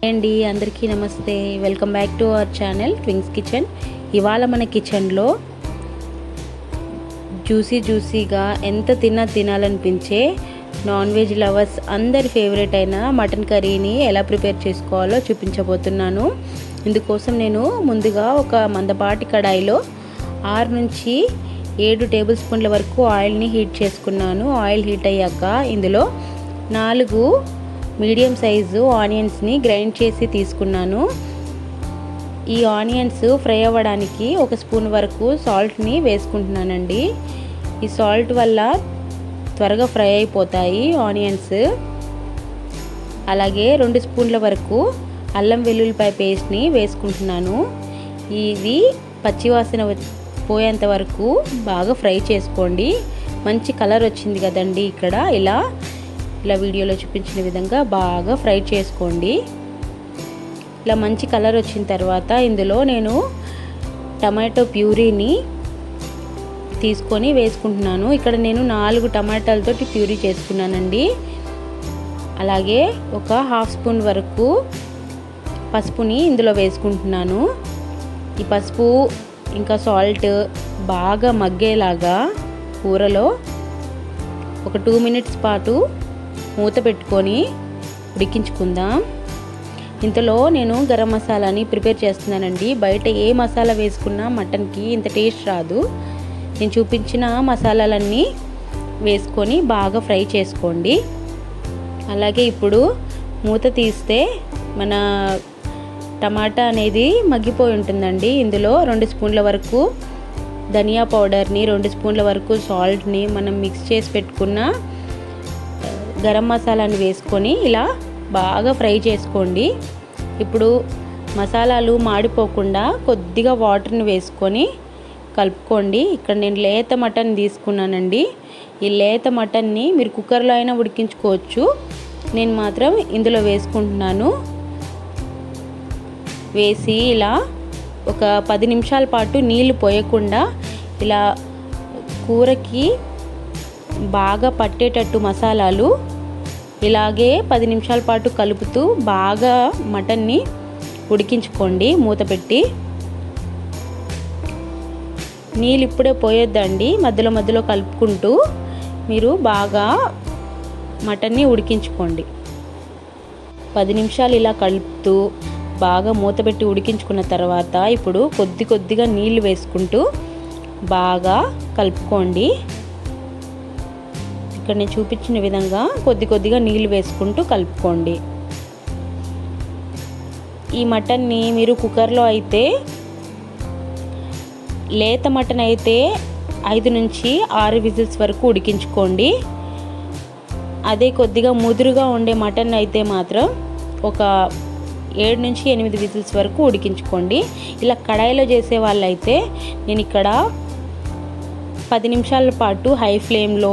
అండి అందరికీ నమస్తే. Welcome back to our channel twigs kitchen. ఇవాళ మన కిచెన్లో జ్యూసీగా ఎంత తినాలనిపించే నాన్ వెజ్ లవర్స్ అందరి ఫేవరెట్ అయిన మటన్ కర్రీని ఎలా ప్రిపేర్ చేసుకోవాలో చూపించబోతున్నాను. ఇందుకోసం నేను ముందుగా ఒక మందపాటి కడాయిలో 6 నుంచి 7 టేబుల్ స్పూన్ల వరకు ఆయిల్ని హీట్ చేసుకున్నాను. ఆయిల్ హీట్ అయ్యాక ఇందులో 4 మీడియం సైజు ఆనియన్స్ని గ్రైండ్ చేసి తీసుకున్నాను. ఈ ఆనియన్స్ ఫ్రై అవ్వడానికి 1 స్పూన్ వరకు సాల్ట్ని వేసుకుంటున్నానండి. ఈ సాల్ట్ వల్ల త్వరగా ఫ్రై అయిపోతాయి ఆనియన్స్. అలాగే 2 స్పూన్ల వరకు అల్లం వెల్లుల్లిపాయ పేస్ట్ని వేసుకుంటున్నాను. ఇది పచ్చివాసన పోయేంత వరకు బాగా ఫ్రై చేసుకోండి. మంచి కలర్ వచ్చింది కదండి. ఇక్కడ ఇలా వీడియోలో చూపించిన విధంగా బాగా ఫ్రై చేసుకోండి. ఇలా మంచి కలర్ వచ్చిన తర్వాత ఇందులో నేను టమాటో ప్యూరీని తీసుకొని వేసుకుంటున్నాను. ఇక్కడ నేను 4 టమాటాలతోటి ప్యూరీ చేసుకున్నానండి. అలాగే ఒక 1/2 స్పూన్ వరకు పసుపుని ఇందులో వేసుకుంటున్నాను. ఈ పసుపు ఇంకా సాల్ట్ బాగా మగ్గేలాగా కూరలో ఒక 2 మినిట్స్ పాటు మూత పెట్టుకొని ఉడికించుకుందాం. ఇంతలో నేను గరం మసాలాని ప్రిపేర్ చేస్తున్నానండి. బయట ఏ మసాలా వేసుకున్నా మటన్కి ఇంత టేస్ట్ రాదు. నేను చూపించిన మసాలాలన్నీ వేసుకొని బాగా ఫ్రై చేసుకోండి. అలాగే ఇప్పుడు మూత తీస్తే మన టమాటా అనేది మగ్గిపోయి ఉంటుందండి. ఇందులో 2 స్పూన్ల వరకు ధనియా పౌడర్ని, 2 స్పూన్ల వరకు సాల్ట్ని, మనం మిక్స్ చేసి పెట్టుకున్న గరం మసాలాని వేసుకొని ఇలా బాగా ఫ్రై చేసుకోండి. ఇప్పుడు మసాలాలు మాడిపోకుండా కొద్దిగా వాటర్ని వేసుకొని కలుపుకోండి. ఇక్కడ నేను లేత మటన్ తీసుకున్నానండి. ఈ లేత మటన్ని మీరు కుక్కర్లో అయినా ఉడికించుకోవచ్చు. నేను మాత్రం ఇందులో వేసుకుంటున్నాను. వేసి ఇలా ఒక 10 నిమిషాల పాటు నీళ్లు పోయకుండా ఇలా కూరకి బాగా పట్టేటట్టు మసాలాలు ఇలాగే 10 నిమిషాల పాటు కలుపుతూ బాగా మటన్ని ఉడికించుకోండి మూత పెట్టి. నీళ్ళు ఇప్పుడే పోయొద్దండి. మధ్యలో కలుపుకుంటూ మీరు బాగా మటన్ని ఉడికించుకోండి. 10 నిమిషాలు ఇలా కలుపుతూ బాగా మూత పెట్టి ఉడికించుకున్న తర్వాత ఇప్పుడు కొద్దిగా నీళ్లు వేసుకుంటూ బాగా కలుపుకోండి. ఇక్కడ నేను చూపించిన విధంగా కొద్దిగా నీళ్లు వేసుకుంటూ కలుపుకోండి. ఈ మటన్ని మీరు కుక్కర్లో అయితే, లేత మటన్ అయితే 5 నుంచి 6 విజిల్స్ వరకు ఉడికించుకోండి. అదే కొద్దిగా ముదురుగా ఉండే మటన్ అయితే మాత్రం ఒక 7 నుంచి 8 విజిల్స్ వరకు ఉడికించుకోండి. ఇలా కడాయిలో చేసే వాళ్ళైతే నేను ఇక్కడ 10 నిమిషాల పాటు హై ఫ్లేమ్లో,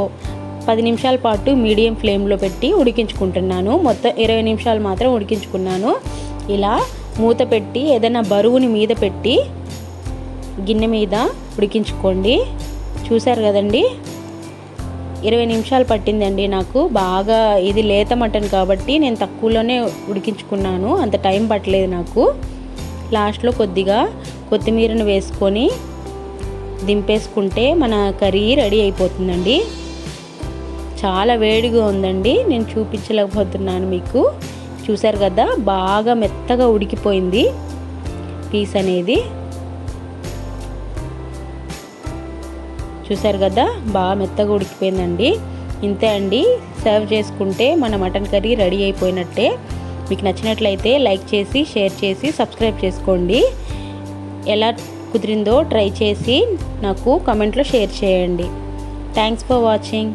10 నిమిషాల పాటు మీడియం ఫ్లేమ్లో పెట్టి ఉడికించుకుంటున్నాను. మొత్తం 20 నిమిషాలు మాత్రం ఉడికించుకున్నాను. ఇలా మూత పెట్టి ఏదైనా బరువుని మీద పెట్టి గిన్నె మీద ఉడికించుకోండి. చూసారు కదండి, 20 నిమిషాలు పట్టిందండి నాకు. బాగా ఇది లేత మటన్ కాబట్టి నేను తక్కువలోనే ఉడికించుకున్నాను, అంత టైం పట్టలేదు నాకు. లాస్ట్లో కొద్దిగా కొత్తిమీరను వేసుకొని దింపేసుకుంటే మన కర్రీ రెడీ అయిపోతుందండి. చాలా వేడిగా ఉందండి, నేను చూపించలేకపోతున్నాను మీకు. చూసారు కదా, బాగా మెత్తగా ఉడికిపోయింది పీస్ అనేది. చూసారు కదా, బాగా మెత్తగా ఉడికిపోయిందండి. ఇంతే అండి, సర్వ్ చేసుకుంటే మన మటన్ కర్రీ రెడీ అయిపోయినట్టే. మీకు నచ్చినట్లయితే లైక్ చేసి, షేర్ చేసి, సబ్స్క్రైబ్ చేసుకోండి. ఎలా కుదిరిందో ట్రై చేసి నాకు కామెంట్లో షేర్ చేయండి. Thanks for watching.